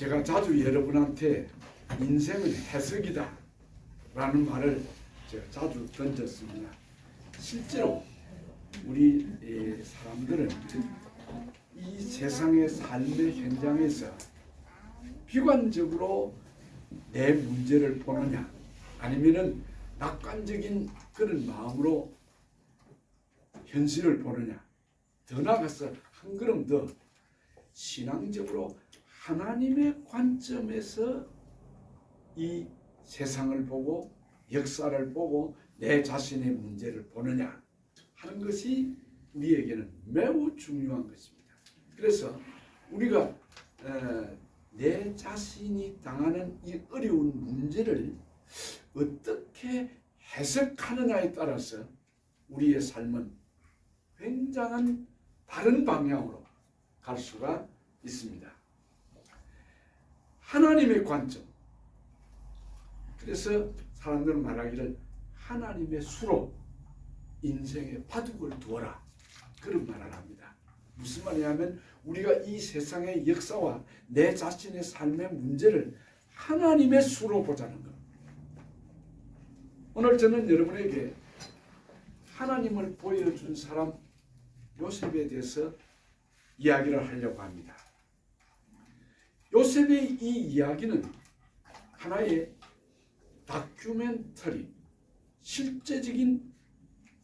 제가 자주 여러분한테 인생은 해석이다 라는 말을 제가 자주 던졌습니다. 실제로 우리 사람들은 이 세상의 삶의 현장에서 비관적으로 내 문제를 보느냐 아니면은 낙관적인 그런 마음으로 현실을 보느냐, 더 나아가서 한 걸음 더 신앙적으로 하나님의 관점에서 이 세상을 보고 역사를 보고 내 자신의 문제를 보느냐 하는 것이 우리에게는 매우 중요한 것입니다. 그래서 우리가 내 자신이 당하는 이 어려운 문제를 어떻게 해석하느냐에 따라서 우리의 삶은 굉장한 다른 방향으로 갈 수가 있습니다. 하나님의 관점. 그래서 사람들은 말하기를 하나님의 수로 인생의 바둑을 두어라 그런 말을 합니다. 무슨 말이냐면 우리가 이 세상의 역사와 내 자신의 삶의 문제를 하나님의 수로 보자는 겁니다. 오늘 저는 여러분에게 하나님을 보여준 사람 요셉에 대해서 이야기를 하려고 합니다. 요셉의 이 이야기는 하나의 다큐멘터리, 실제적인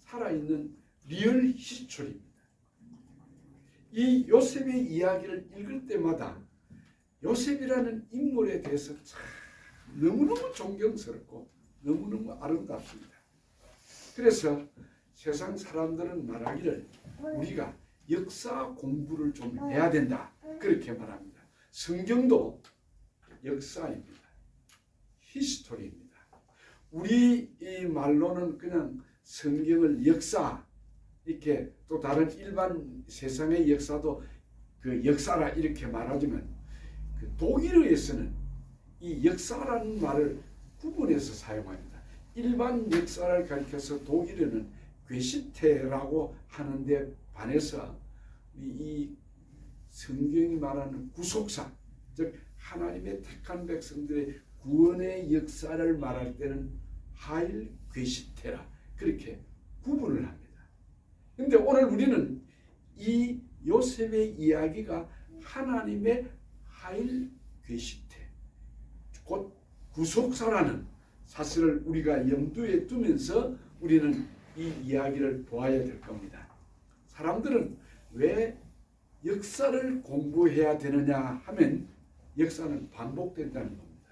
살아있는 리얼 히스토리입니다. 이 요셉의 이야기를 읽을 때마다 요셉이라는 인물에 대해서 참 너무너무 존경스럽고 너무너무 아름답습니다. 그래서 세상 사람들은 말하기를 우리가 역사 공부를 좀 해야 된다 그렇게 말합니다. 성경도 역사입니다. 히스토리입니다. 우리 이 말로는 그냥 성경을 역사 이렇게 또 다른 일반 세상의 역사도 그 역사라 이렇게 말하지만 그 독일어에서는 이 역사라는 말을 구분해서 사용합니다. 일반 역사를 가리켜서 독일어는 괴시테라고 하는데 반해서 이 성경이 말하는 구속사, 즉 하나님의 택한 백성들의 구원의 역사를 말할 때는 하일 괴시테라 그렇게 구분을 합니다. 그런데 오늘 우리는 이 요셉의 이야기가 하나님의 하일 괴시테, 곧 구속사라는 사실을 우리가 염두에 두면서 우리는 이 이야기를 보아야 될 겁니다. 사람들은 왜 역사를 공부해야 되느냐 하면 역사는 반복된다는 겁니다.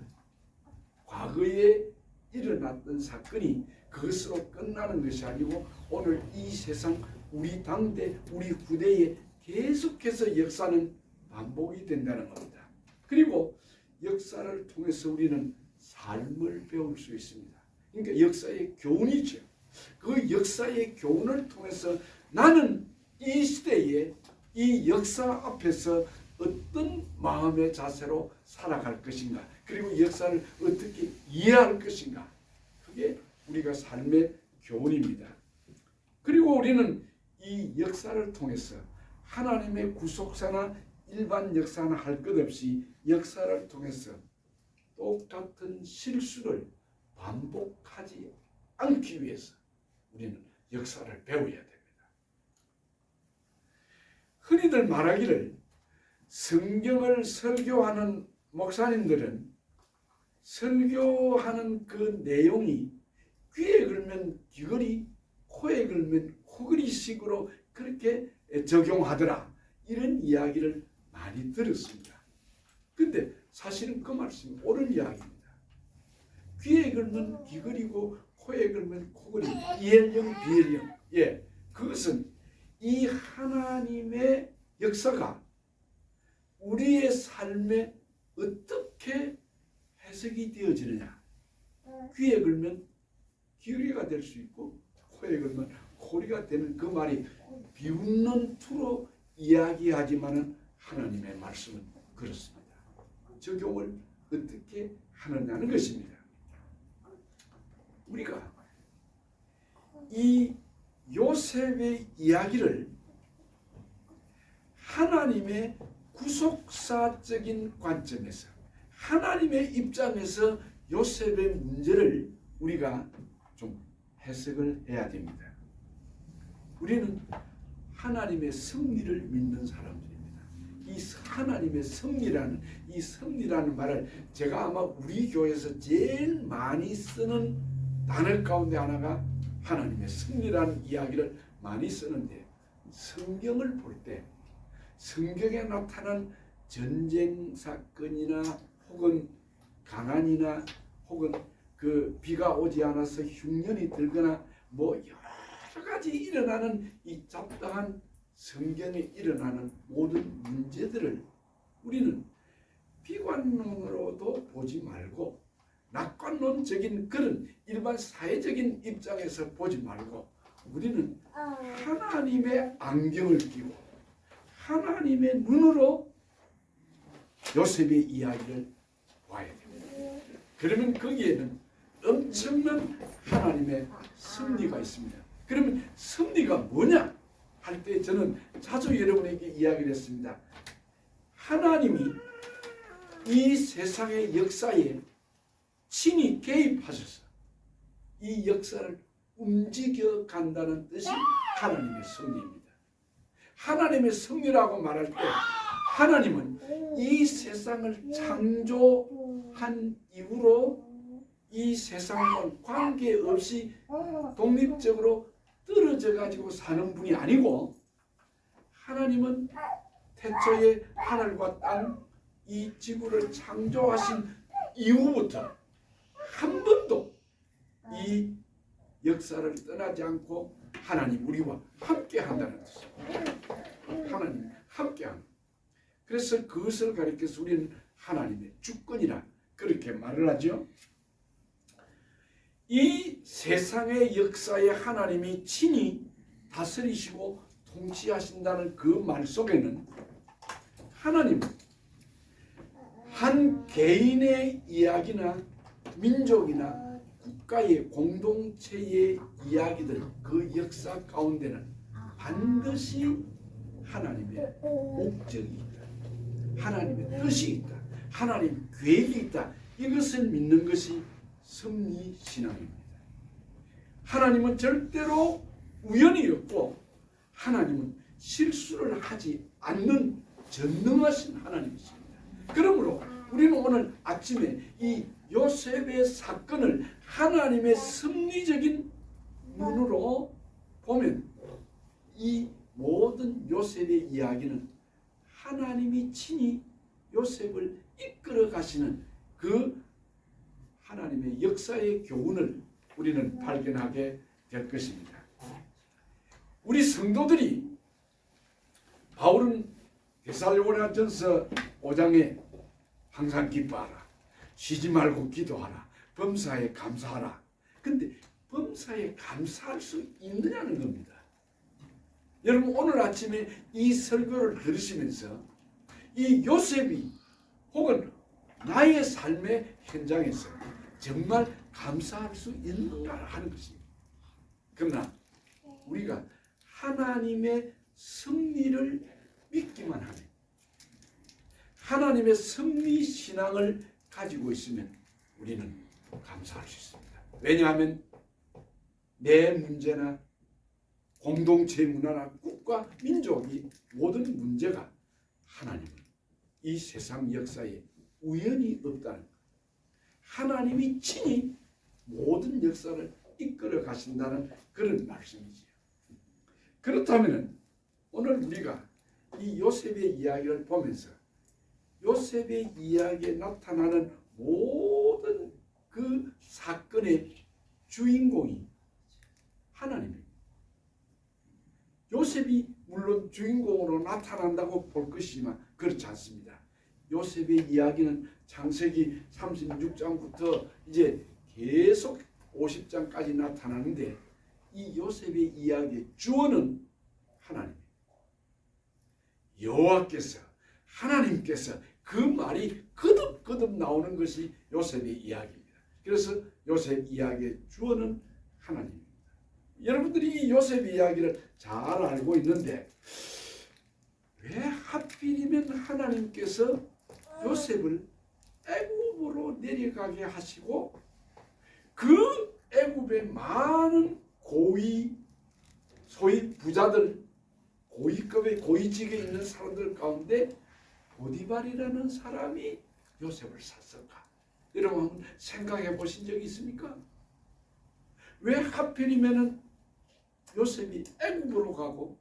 과거에 일어났던 사건이 그것으로 끝나는 것이 아니고 오늘 이 세상 우리 당대 우리 후대에 계속해서 역사는 반복이 된다는 겁니다. 그리고 역사를 통해서 우리는 삶을 배울 수 있습니다. 그러니까 역사의 교훈이죠. 그 역사의 교훈을 통해서 나는 이 시대에 이 역사 앞에서 어떤 마음의 자세로 살아갈 것인가, 그리고 역사를 어떻게 이해할 것인가, 그게 우리가 삶의 교훈입니다. 그리고 우리는 이 역사를 통해서 하나님의 구속사나 일반 역사나 할 것 없이 역사를 통해서 똑같은 실수를 반복하지 않기 위해서 우리는 역사를 배워야 됩니다. 흔히들 말하기를 성경을 설교하는 목사님들은 설교하는 그 내용이 귀에 걸면 귀걸이, 코에 걸면 코걸이식으로 그렇게 적용하더라 이런 이야기를 많이 들었습니다. 근데 사실은 그 말씀이 옳은 이야기입니다. 귀에 걸면 귀걸이고 코에 걸면 코걸이, 이엘령 비엘령. 예, 그것은 이 하나님의 역사가 우리의 삶에 어떻게 해석이 되어지느냐. 귀에 걸면 귀걸이가 될 수 있고 코에 걸면 코리가 되는 그 말이 비웃는 투로 이야기하지만은 하나님의 말씀은 그렇습니다. 적용을 어떻게 하느냐는 것입니다. 우리가 이 요셉의 이야기를 하나님의 구속사적인 관점에서 하나님의 입장에서 요셉의 문제를 우리가 좀 해석을 해야 됩니다. 우리는 하나님의 섭리를 믿는 사람들입니다. 이 하나님의 섭리라는 말을 제가 아마 우리 교회에서 제일 많이 쓰는 단어 가운데 하나가 하나님의 섭리라는 이야기를 많이 쓰는데, 성경을 볼 때 성경에 나타난 전쟁 사건이나 혹은 가난이나 혹은 그 비가 오지 않아서 흉년이 들거나 뭐 여러 가지 일어나는 이 잡다한 성경에 일어나는 모든 문제들을 우리는 비관론으로도 보지 말고 낙관론적인 그런 일반 사회적인 입장에서 보지 말고 우리는 하나님의 안경을 끼고 하나님의 눈으로 요셉의 이야기를 봐야 됩니다. 그러면 거기에는 엄청난 하나님의 섭리가 있습니다. 그러면 섭리가 뭐냐 할 때 저는 자주 여러분에게 이야기를 했습니다. 하나님이 이 세상의 역사에 친히 개입하셔서 이 역사를 움직여 간다는 뜻이 하나님의 섭리입니다. 하나님의 섭리라고 말할 때 하나님은 이 세상을 창조한 이후로 이 세상과 관계없이 독립적으로 떨어져 가지고 사는 분이 아니고, 하나님은 태초에 하늘과 땅 이 지구를 창조하신 이후부터 한 번도 이 역사를 떠나지 않고 하나님 우리와 함께 한다는 뜻입니다. 하나님 함께 합니다. 그래서 그것을 가리켜서 우리는 하나님의 주권이라 그렇게 말을 하죠. 이 세상의 역사에 하나님이 친히 다스리시고 통치하신다는 그 말 속에는 하나님은 한 개인의 이야기나 민족이나 국가의 공동체의 이야기들, 그 역사 가운데는 반드시 하나님의 목적이 있다, 하나님의 뜻이 있다, 하나님의 계획이 있다. 이것을 믿는 것이 섭리 신앙입니다. 하나님은 절대로 우연이 없고 하나님은 실수를 하지 않는 전능하신 하나님이십니다. 그러므로 우리는 오늘 아침에 이 요셉의 사건을 하나님의 섭리적인 눈으로 보면 이 모든 요셉의 이야기는 하나님이 친히 요셉을 이끌어 가시는 그 하나님의 역사의 교훈을 우리는 발견하게 될 것입니다. 우리 성도들이 바울은 데살로니가전서 5장에 항상 기뻐하라, 쉬지 말고 기도하라, 범사에 감사하라. 근데 범사에 감사할 수 있느냐는 겁니다. 여러분 오늘 아침에 이 설교를 들으시면서 이 요셉이 혹은 나의 삶의 현장에서 정말 감사할 수 있는가 하는 것입니다. 그러나 우리가 하나님의 섭리를 믿기만 하면, 하나님의 섭리 신앙을 가지고 있으면 우리는 감사할 수 있습니다. 왜냐하면 내 문제나 공동체 문화나 국가 민족이 모든 문제가 하나님은 이 세상 역사에 우연이 없다는 것, 하나님이 친히 모든 역사를 이끌어 가신다는 그런 말씀이지요. 그렇다면 오늘 우리가 이 요셉의 이야기를 보면서 요셉의 이야기에 나타나는 모든 그 사건의 주인공이 하나님입니다. 요셉이 물론 주인공으로 나타난다고 볼 것이지만 그렇지 않습니다. 요셉의 이야기는 창세기 36장부터 이제 계속 50장까지 나타나는데 이 요셉의 이야기의 주어는 하나님입니다. 여호와께서, 하나님께서, 그 말이 거듭거듭 나오는 것이 요셉의 이야기입니다. 그래서 요셉 이야기의 주어는 하나님입니다. 여러분들이 이 요셉 이야기를 잘 알고 있는데 왜 하필이면 하나님께서 요셉을 아이고 밀고 내려가게 하시고 그 애굽의 많은 고위 소위 부자들 고위급의 고위직에 있는 사람들 가운데 보디발이라는 사람이 요셉을 샀을까? 여러분 한번 생각해 보신 적이 있습니까? 왜 하필이면은 요셉이 애굽으로 가고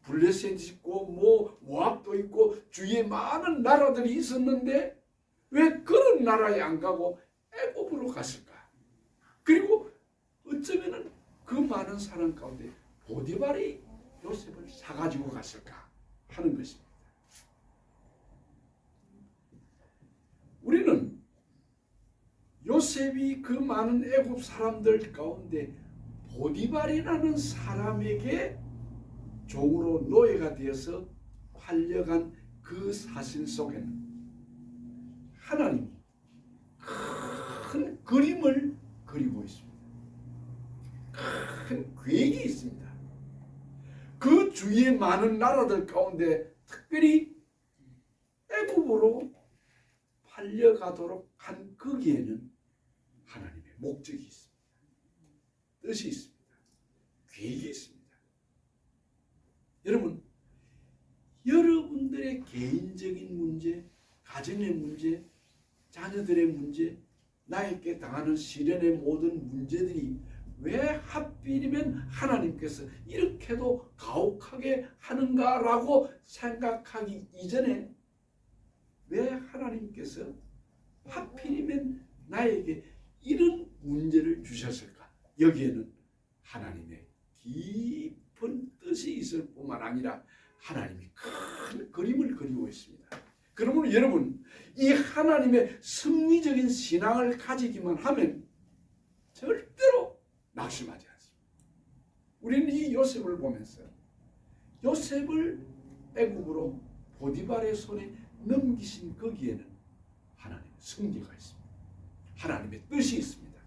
블레셋이 있고 모압도 있고 주위에 많은 나라들이 있었는데 왜 그런 나라에 안 가고 애굽으로 갔을까? 그리고 어쩌면은 그 많은 사람 가운데 보디발이 요셉을 사가지고 갔을까 하는 것입니다. 우리는 요셉이 그 많은 애굽 사람들 가운데 보디발이라는 사람에게 종으로 노예가 되어서 팔려간 그 사실 속에는 하나님이 큰 그림을 그리고 있습니다. 큰 계획이 있습니다. 그 주위의 많은 나라들 가운데 특별히 애굽으로 팔려가도록 한 거기에는 하나님의 목적이 있습니다. 뜻이 있습니다. 계획이 있습니다. 여러분, 여러분들의 개인적인 문제, 가정의 문제, 자녀들의 문제, 나에게 당하는 시련의 모든 문제들이 왜 하필이면 하나님께서 이렇게도 가혹하게 하는가라고 생각하기 이전에 왜 하나님께서 하필이면 나에게 이런 문제를 주셨을까? 여기에는 하나님의 깊은 뜻이 있을 뿐만 아니라 하나님이 큰 그림을 그리고 있습니다. 그러므로 여러분, 이 하나님의 섭리적인 신앙을 가지기만 하면 절대로 낙심하지 않습니다. 우리는 이 요셉을 보면서 요셉을 애굽으로 보디발의 손에 넘기신 거기에는 하나님의 섭리가 있습니다. 하나님의 뜻이 있습니다.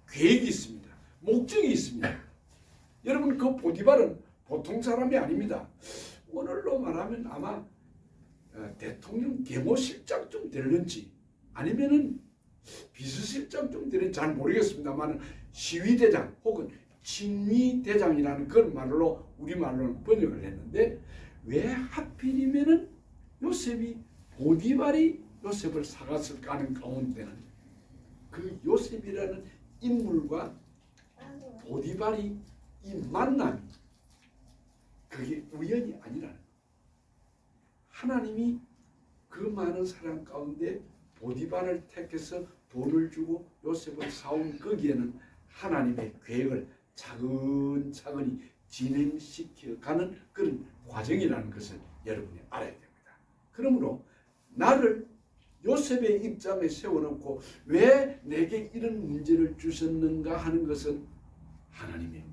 계획이 있습니다. 목적이 있습니다. 여러분, 그 보디발은 보통 사람이 아닙니다. 오늘로 말하면 아마 대통령 계모실장 좀 될는지 아니면은 비서실장 좀 될는지 잘 모르겠습니다만 시위대장 혹은 친위대장이라는 그런 말로 우리말로는 번역을 했는데 왜 하필이면은 요셉이 보디발이 요셉을 사갔을까 하는 가운데는 그 요셉이라는 인물과 보디발이 이 만남이 그게 우연이 아니라는 거예요. 하나님이 그 많은 사람 가운데 보디발을 택해서 돈을 주고 요셉을 사온 거기에는 하나님의 계획을 차근차근히 진행시켜가는 그런 과정이라는 것을 여러분이 알아야 됩니다. 그러므로 나를 요셉의 입장에 세워놓고 왜 내게 이런 문제를 주셨는가 하는 것은 하나님의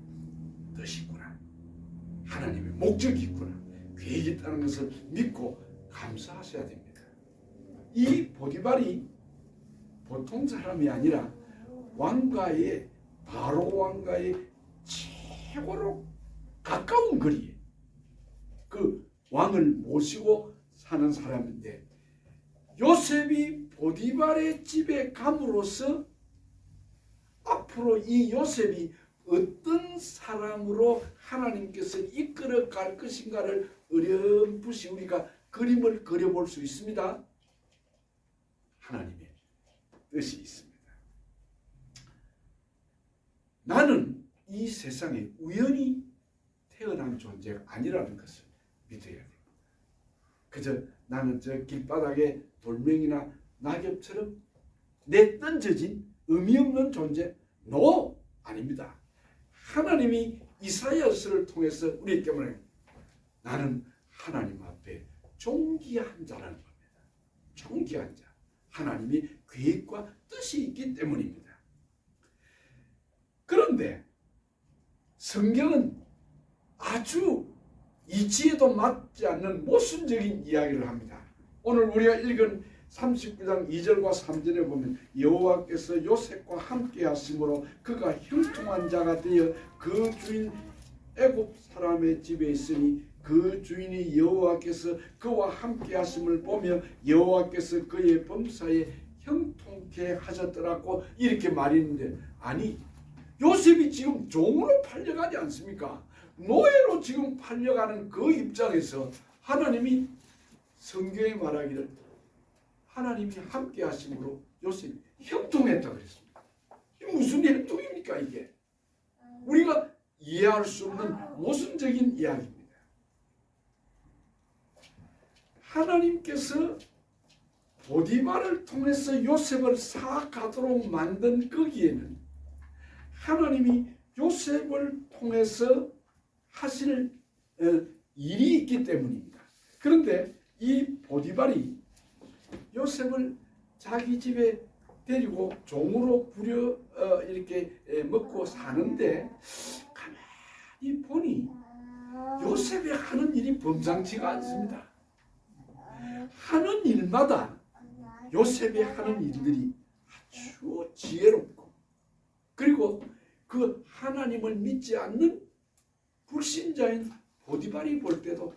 뜻이구나, 하나님의 목적이 있구나, 계획이 있다는 것을 믿고 감사하셔야 됩니다. 이 보디발이 보통 사람이 아니라 왕가의 바로 왕가의 최고로 가까운 거리에 그 왕을 모시고 사는 사람인데 요셉이 보디발의 집에 감으로써 앞으로 이 요셉이 어떤 사람으로 하나님께서 이끌어 갈 것인가를 어렴풋이 우리가 그림을 그려볼 수 있습니다. 하나님의 뜻이 있습니다. 나는 이 세상에 우연히 태어난 존재가 아니라는 것을 믿어야 됩니다. 그저 나는 저 길바닥에 돌멩이나 낙엽처럼 내 던져진 의미 없는 존재? 노! 아닙니다. 하나님이 이사야서를 통해서 우리에게 말해요. 나는 하나님 앞에 존귀한 자라는 겁니다. 존귀한 자. 하나님이 계획과 뜻이 있기 때문입니다. 그런데 성경은 아주 이치에도 맞지 않는 모순적인 이야기를 합니다. 오늘 우리가 읽은 39장 2절과 3절에 보면 여호와께서 요셉과 함께 하심으로 그가 형통한 자가 되어 그 주인 애굽 사람의 집에 있으니 그 주인이 여호와께서 그와 함께 하심을 보며 여호와께서 그의 범사에 형통케 하셨더라고 이렇게 말이 있는데, 아니 요셉이 지금 종으로 팔려가지 않습니까? 노예로 지금 팔려가는 그 입장에서 하나님이 성경에 말하기를 하나님이 함께 하심으로 요셉이 형통했다 그랬습니다. 이게 무슨 형통입니까 이게? 우리가 이해할 수 없는 모순적인 이야기입니다. 하나님께서 보디발을 통해서 요셉을 사가도록 만든 거기에는 하나님이 요셉을 통해서 하실 일이 있기 때문입니다. 그런데 이 보디발이 요셉을 자기 집에 데리고 종으로 부려 이렇게 먹고 사는데, 가만히 보니 요셉이 하는 일이 범상치가 않습니다. 하는 일마다 요셉이 하는 일들이 아주 지혜롭고, 그리고 그 하나님을 믿지 않는 불신자인 보디발이 볼 때도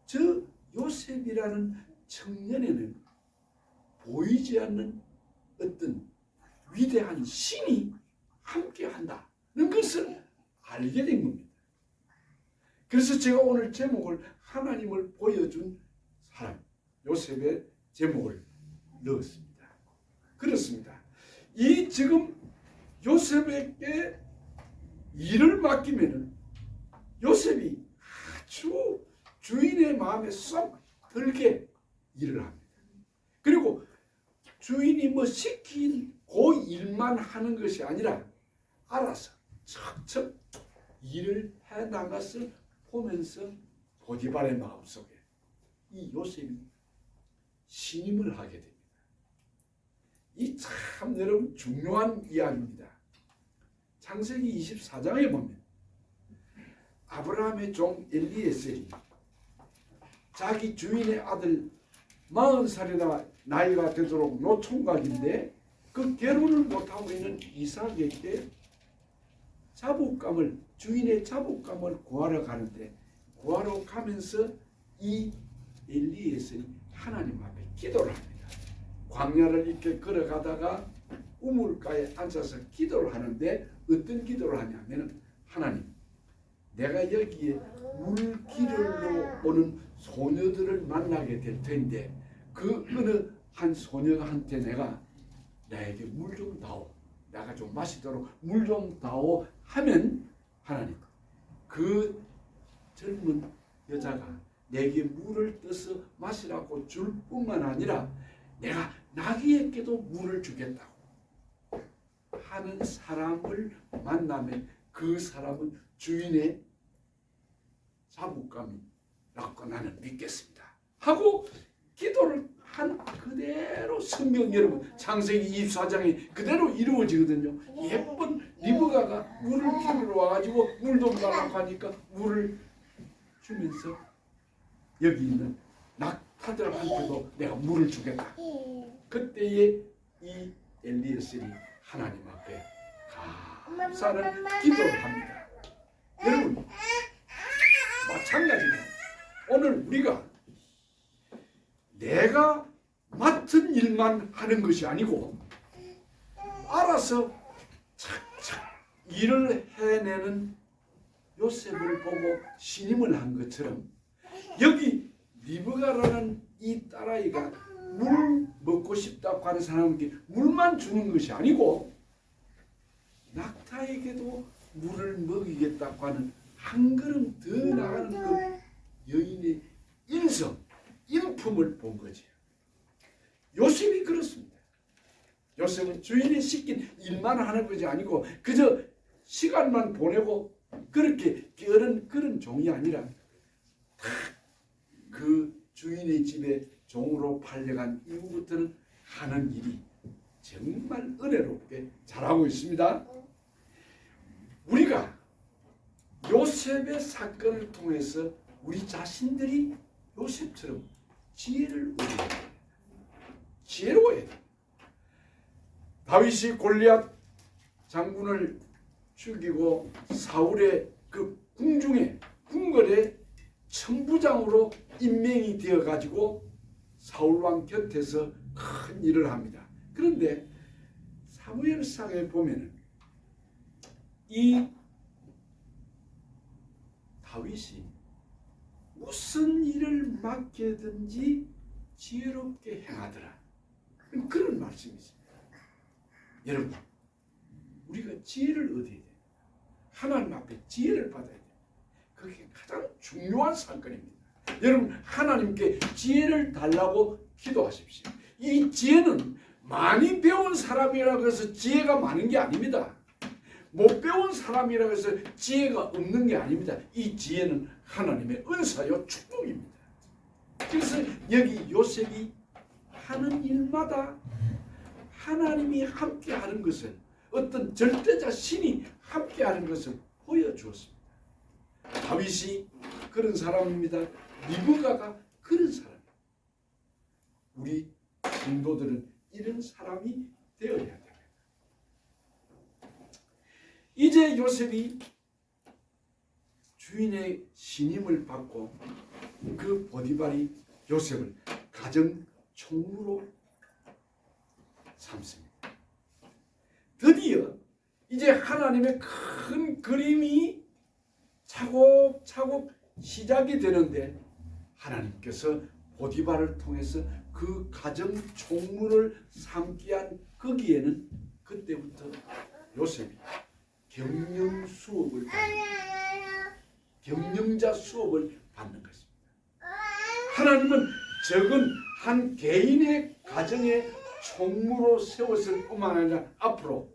저 요셉이라는 청년에는 보이지 않는 어떤 위대한 신이 함께 한다는 것을 알게 된 겁니다. 그래서 제가 오늘 제목을 하나님을 보여준 사람, 요셉의 제목을 넣었습니다. 그렇습니다. 이 지금 요셉에게 일을 맡기면은 요셉이 아주 주인의 마음에 쏙 들게 일을 합니다. 그리고 주인이 뭐 시킨 그 일만 하는 것이 아니라 알아서 척척 일을 해 나갔을 보면서 보디발의 마음속에 이 요셉이 신임을 하게 됩니다. 이 참 여러분 중요한 이야기입니다. 창세기 24장에 보면 아브라함의 종 엘리에셀이 자기 주인의 아들 40살이나 나이가 되도록 노총각인데 그 결혼을 못하고 있는 이삭에게 주인의 자복감을 구하러 가는데, 구하러 가면서 이 엘리에셀이 하나님 앞에 기도를 합니다. 광야를 이렇게 걸어가다가 우물가에 앉아서 기도를 하는데, 어떤 기도를 하냐면, 하나님, 내가 여기에 물기르러 오는 소녀들을 만나게 될 텐데 그 어느 한 소녀한테 내가 나에게 물 좀 다오, 내가 좀 마시도록 물 좀 다오 하면, 하나님, 그 젊은 여자가 내게 물을 떠서 마시라고 줄 뿐만 아니라 내가 나귀에게도 물을 주겠다고 하는 사람을 만나면 그 사람은 주인의 자부감이라고 나는 믿겠습니다 하고 기도를 한 그대로 성경 여러분 창세기 24장이 그대로 이루어지거든요. 예쁜 리브가가 물을 기르러 와가지고 물도 달라고 하니까 물을 주면서 여기 있는 낙타들한테도 내가 물을 주겠다. 그때에 이 엘리에셀이 하나님 앞에 감사는 기도를 합니다. 여러분 마찬가지로 오늘 우리가 내가 맡은 일만 하는 것이 아니고 알아서 착착 일을 해내는 요셉을 보고 신임을 한 것처럼 여기 리브가라는 이 딸아이가 물 먹고 싶다고 하는 사람에게 물만 주는 것이 아니고 낙타에게도 물을 먹이겠다고 하는 한 걸음 더 나가는 그 여인의 인품을 본 거지. 요셉이 그렇습니다. 요셉은 주인이 시킨 일만 하는 것이 아니고 그저 시간만 보내고 그렇게 게으른 그런 종이 아니라 그 주인의 집에 종으로 팔려간 이후부터는 하는 일이 정말 은혜롭게 잘하고 있습니다. 우리가 요셉의 사건을 통해서 우리 자신들이 요셉처럼 지혜로워야 됩니다. 다윗이 골리앗 장군을 죽이고 사울의 그 궁중에 궁궐에 천부장으로 임명이 되어 가지고 사울왕 곁에서 큰 일을 합니다. 그런데 사무엘상에 보면은 이 다윗이 무슨 일을 맡게든지 지혜롭게 행하더라. 그런 말씀이십니다. 여러분, 우리가 지혜를 얻어야 돼요. 하나님 앞에 지혜를 받아야 돼요. 그게 가장 중요한 사건입니다. 여러분, 하나님께 지혜를 달라고 기도하십시오. 이 지혜는 많이 배운 사람이라고 해서 지혜가 많은 게 아닙니다. 못 배운 사람이라고 해서 지혜가 없는 게 아닙니다. 이 지혜는 하나님의 은사요 축복입니다. 그래서 여기 요셉이 하는 일마다 하나님이 함께하는 것을, 어떤 절대자 신이 함께하는 것을 보여주었습니다. 다윗이 그런 사람입니다. 리브가가 그런 사람입니다. 우리 성도들은 이런 사람이 되어야 됩니다. 이제 요셉이 주인의 신임을 받고 그 보디발이 요셉을 가정 총무로 삼습니다. 드디어 이제 하나님의 큰 그림이 차곡차곡 시작이 되는데, 하나님께서 보디발을 통해서 그 가정 총무를 삼게 한 거기에는 그때부터 요셉이 경영 수업을 경영자 수업을 받는 것입니다. 하나님은 적은 한 개인의 가정의 총무로 세웠을 뿐만 아니라 앞으로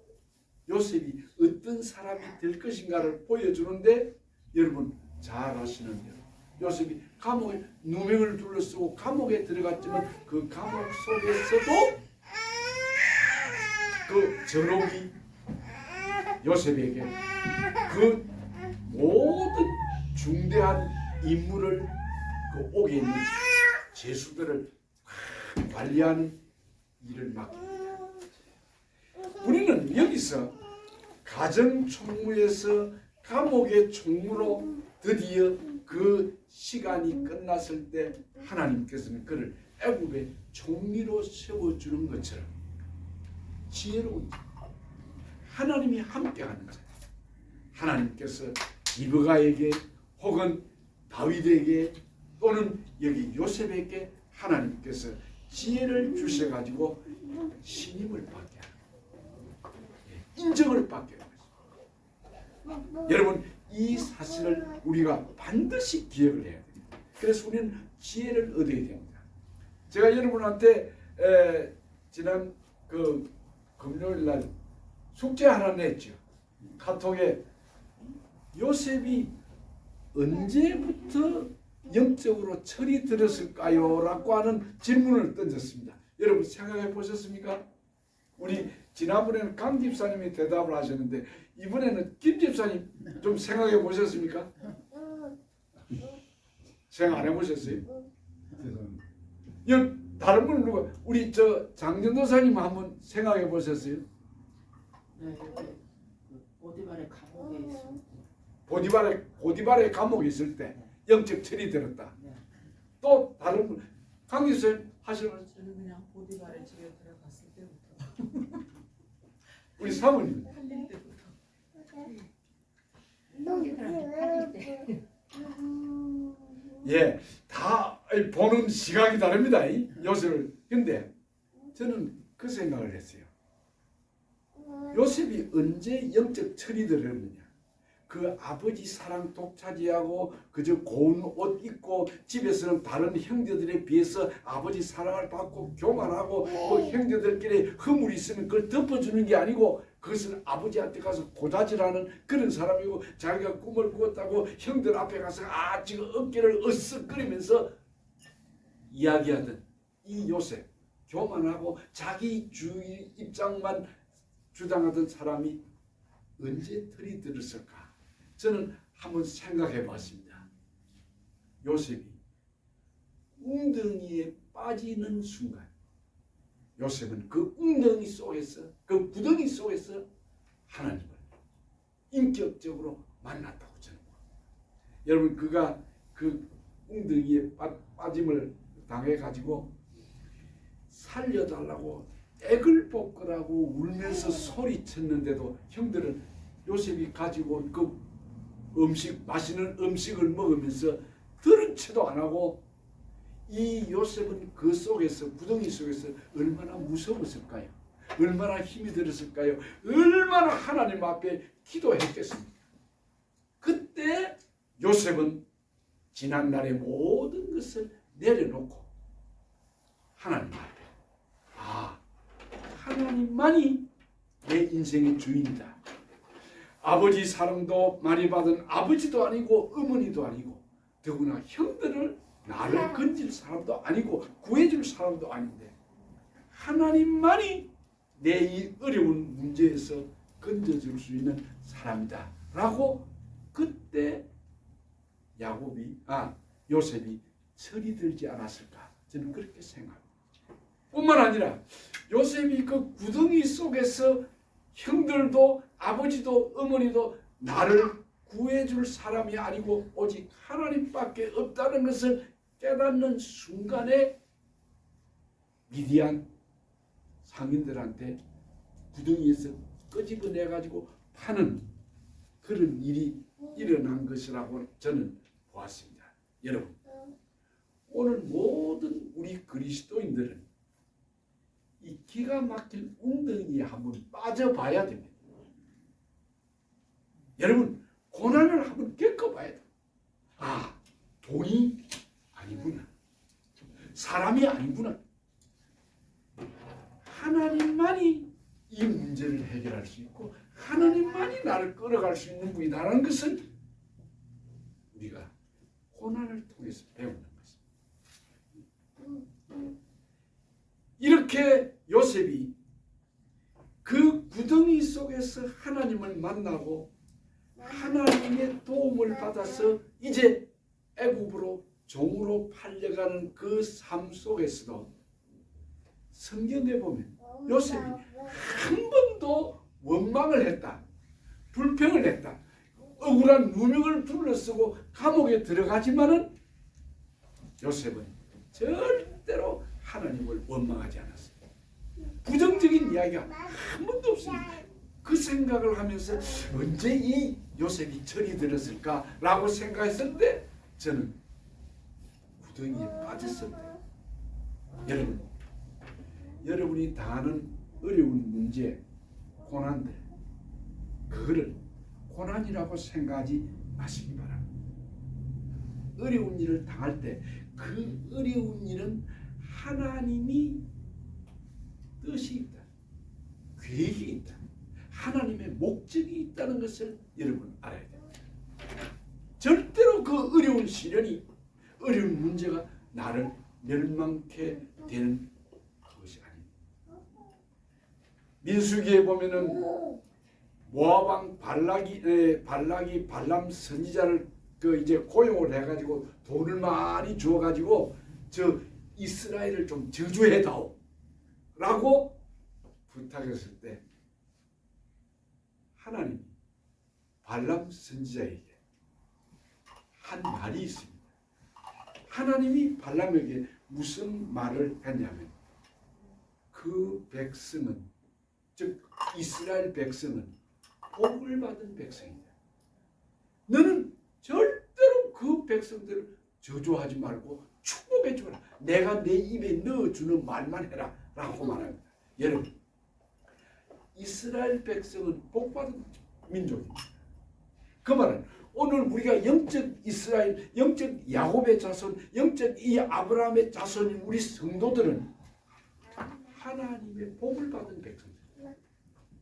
요셉이 어떤 사람이 될 것인가를 보여주는데, 여러분 잘 아시는 대로 요셉이 감옥에 누명을 둘러쓰고 감옥에 들어갔지만 그 감옥 속에서도 그 전옥이 요셉에게 그 모든 중대한 임무를, 그 옥에 있는 죄수들을 관리하는 일을 맡깁니다. 우리는 여기서 가정 총무에서 감옥의 총무로 드디어 그 시간이 끝났을 때 하나님께서는 그를 애굽의 총리로 세워주는 것처럼 지혜로운 하나님이 함께하는 자, 하나님께서 리브가에게 혹은 다윗에게 또는 여기 요셉에게 하나님께서 지혜를 주셔가지고 신임을 받게 하는, 인정을 받게 하는 것입니다. 여러분, 이 사실을 우리가 반드시 기억을 해야 됩니다. 그래서 우리는 지혜를 얻어야 됩니다. 제가 여러분한테 지난 그 금요일 날 숙제 하나 냈죠. 카톡에 요셉이 언제부터 영적으로 철이 들었을까요? 라고 하는 질문을 던졌습니다. 여러분 생각해 보셨습니까? 우리 지난번에는 강 집사님이 대답을 하셨는데 이번에는 김 집사님 좀 생각해 보셨습니까? 생각 안 해보셨어요? 다른 분은 누가? 우리 장전도사님 한번 생각해 보셨어요? 네, 보디발의 감옥에 있습니다. 보디발의 감옥에 있을 때 영적 철이 들었다. 네. 또 다른 분, 강 집사님 하시는? 저는 그냥 보디발의 집에 들어갔을 때부터 우리 사모님. 팔릴 때부터 팔릴 때. 예, 다 보는 시각이 다릅니다. 요셉을. 근데 저는 그 생각을 했어요. 요셉이 언제 영적 철이 들었느냐? 그 아버지 사랑 독차지하고 그저 고운 옷 입고 집에서는 다른 형제들에 비해서 아버지 사랑을 받고 교만하고 형제들끼리 허물이 있으면 그걸 덮어주는 게 아니고 그것은 아버지한테 가서 고자질하는 그런 사람이고, 자기가 꿈을 꾸었다고 형들 앞에 가서 지금 어깨를 으쓱거리면서 이야기하던 이 요셉, 교만하고 자기 주의 입장만 주장하던 사람이 언제 털이 들었을까? 저는 한번 생각해 봤습니다. 요셉이 웅덩이에 빠지는 순간, 요셉은 그 웅덩이 속에서, 그 구덩이 속에서 하나님을 인격적으로 만났다고 저는 봅니다. 여러분, 그가 그 웅덩이에 빠짐을 당해가지고 살려달라고 애글복걸하고 울면서 소리쳤는데도 형들은 요셉이 가지고 온 그 맛있는 음식을 먹으면서 들은 채도 안 하고, 이 요셉은 그 속에서, 구덩이 속에서 얼마나 무서웠을까요? 얼마나 힘이 들었을까요? 얼마나 하나님 앞에 기도했겠습니까? 그때 요셉은 지난날의 모든 것을 내려놓고 하나님 앞에, 하나님만이 내 인생의 주인이다. 아버지 사랑도 많이 받은 아버지도 아니고 어머니도 아니고, 더구나 형들을 나를 건질 사람도 아니고 구해줄 사람도 아닌데, 하나님만이 내 이 어려운 문제에서 건져줄 수 있는 사람이다 라고 그때 요셉이 철이 들지 않았을까, 저는 그렇게 생각합니다. 뿐만 아니라 요셉이 그 구덩이 속에서 형들도 아버지도 어머니도 나를 구해줄 사람이 아니고 오직 하나님밖에 없다는 것을 깨닫는 순간에 미디안 상인들한테 구덩이에서 끄집어내가지고 파는 그런 일이 일어난 것이라고 저는 보았습니다. 여러분, 오늘 모든 우리 그리스도인들은 이 기가 막힌 웅덩이에 한번 빠져봐야 됩니다. 여러분, 고난을 한번 겪어봐야 돼요. 돈이 아니구나, 사람이 아니구나, 하나님만이 이 문제를 해결할 수 있고 하나님만이 나를 끌어갈 수 있는 분이라는 것을 우리가 고난을 통해서 배우는 것입니다. 이렇게 요셉이 그 구덩이 속에서 하나님을 만나고 하나님의 도움을 받아서 이제 애굽으로 종으로 팔려가는 그 삶 속에서도 성경에 보면 요셉이 한 번도 원망을 했다, 불평을 했다, 억울한 누명을 둘러쓰고 감옥에 들어가지만은 요셉은 절대로 하나님을 원망하지 않았습니다. 부정적인 이야기가 한 번도 없습니다. 그 생각을 하면서 언제 이 요셉이 철이 들었을까라고 생각했을 때 저는 구덩이에 빠졌습니다. 여러분이 당하는 어려운 문제, 고난들, 그거를 고난이라고 생각하지 마시기 바랍니다. 어려운 일을 당할 때 그 어려운 일은 하나님이 뜻이 있다, 계획이 있다, 하나님의 목적이 있다는 것을 여러분 알아야 됩니다. 절대로 그 어려운 시련이, 어려운 문제가 나를 멸망케 되는 것이 아닙니다. 민수기에 보면은 모압 왕 발락이 발람 선지자를 이제 고용을 해가지고 돈을 많이 주어가지고 저 이스라엘을 좀 저주해다오 라고 부탁했을 때 하나님이 발람 선지자에게 한 말이 있습니다. 하나님이 발람에게 무슨 말을 했냐면, 그 백성은, 즉 이스라엘 백성은 복을 받은 백성이다. 너는 절대로 그 백성들을 저주하지 말고 축복해 주라. 내가 내 입에 넣어주는 말만 해라 라고 말합니다. 여러분, 이스라엘 백성은 복받은 민족입니다. 그 말은 오늘 우리가 영적 이스라엘, 영적 야곱의 자손, 영적 이 아브라함의 자손인 우리 성도들은 하나님의 복을 받은 백성들.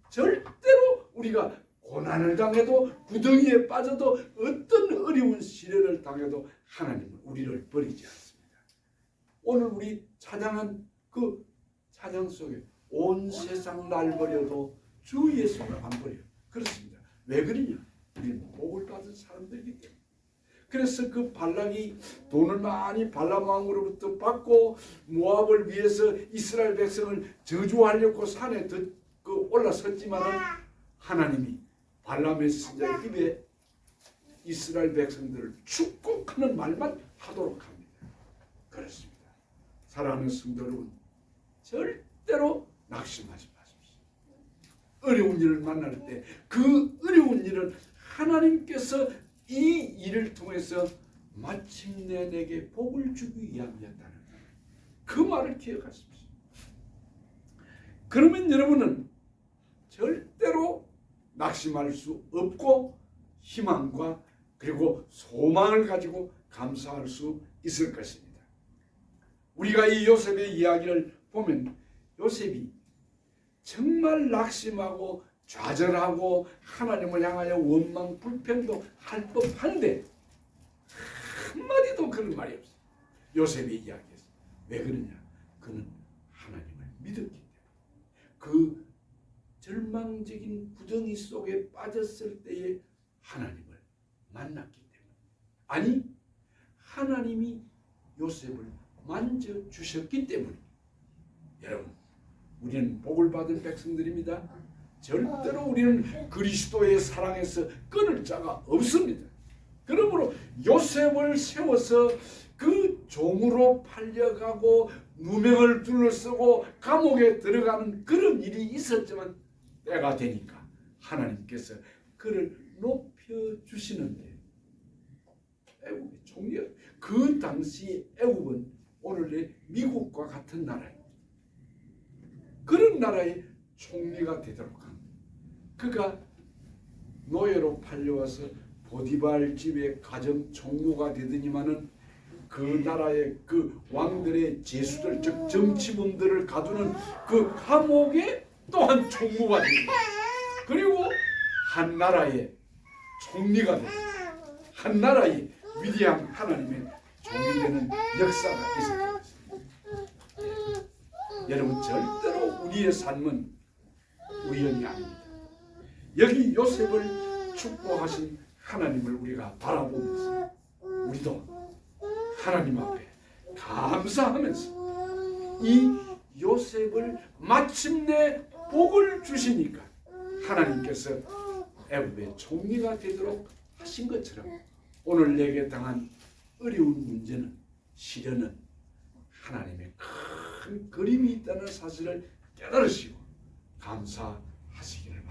절대로 우리가 고난을 당해도, 구덩이에 빠져도, 어떤 어려운 시련을 당해도 하나님은 우리를 버리지 않습니다. 오늘 우리 찬양한 그 찬양 속에 온 세상 날 버려도 주 예수를 안 버려요. 그렇습니다. 왜 그러냐? 우리는 복을 받은 사람들이기 때문에. 그래서 그 발락이 돈을 많이 발람 왕으로부터 받고 모압을 위해서 이스라엘 백성을 저주하려고 산에 올라섰지만은 하나님이 발람의 선지자의 입에 이스라엘 백성들을 축복하는 말만 하도록 합니다. 그렇습니다. 사랑하는 성도 여러분, 절대로 낙심하지 마십시오. 어려운 일을 만날 때 그 어려운 일은 하나님께서 이 일을 통해서 마침내 내게 복을 주기 위함이었다는 그 말을 기억하십시오. 그러면 여러분은 절대로 낙심할 수 없고 희망과 그리고 소망을 가지고 감사할 수 있을 것입니다. 우리가 이 요셉의 이야기를 보면 요셉이 정말 낙심하고 좌절하고 하나님을 향하여 원망 불평도 할 법한데 한마디도 그런 말이 없어요. 요셉의 이야기에서. 왜 그러냐? 그는 하나님을 믿었기 때문에. 그 절망적인 부정이 속에 빠졌을 때에 하나님을 만났기 때문에. 아니, 하나님이 요셉을 만져주셨기 때문에. 여러분, 우리는 복을 받은 백성들입니다. 절대로 우리는 그리스도의 사랑에서 끊을 자가 없습니다. 그러므로 요셉을 세워서 그 종으로 팔려가고 누명을 둘러쓰고 감옥에 들어가는 그런 일이 있었지만 때가 되니까 하나님께서 그를 높여주시는데 애국의 총리가 그 당시 애국은 오늘의 미국과 같은 나라입니다. 그런 나라의 총리가 되도록 합니다. 그가 노예로 팔려와서 보디발 집의 가정 총무가 되더니만은 그 나라의 그 왕들의 제수들 즉 정치범들을 가두는 그 감옥의 또한 총무가 됩니다. 그리고 한 나라의 총리가 됩니다. 한 나라의 위대한 하나님의 종이 되는 역사가 있었습니다. 여러분, 절대로 우리의 삶은 우연이 아닙니다. 여기 요셉을 축복하신 하나님을 우리가 바라보면서 우리도 하나님 앞에 감사하면서 이 요셉을 마침내 복을 주시니까 하나님께서 애굽의 총리가 되도록 하신 것처럼 오늘 내게 당한 어려운 문제는 시련은 하나님의 큰 그림이 있다는 사실을 깨달으시고 감사하시기를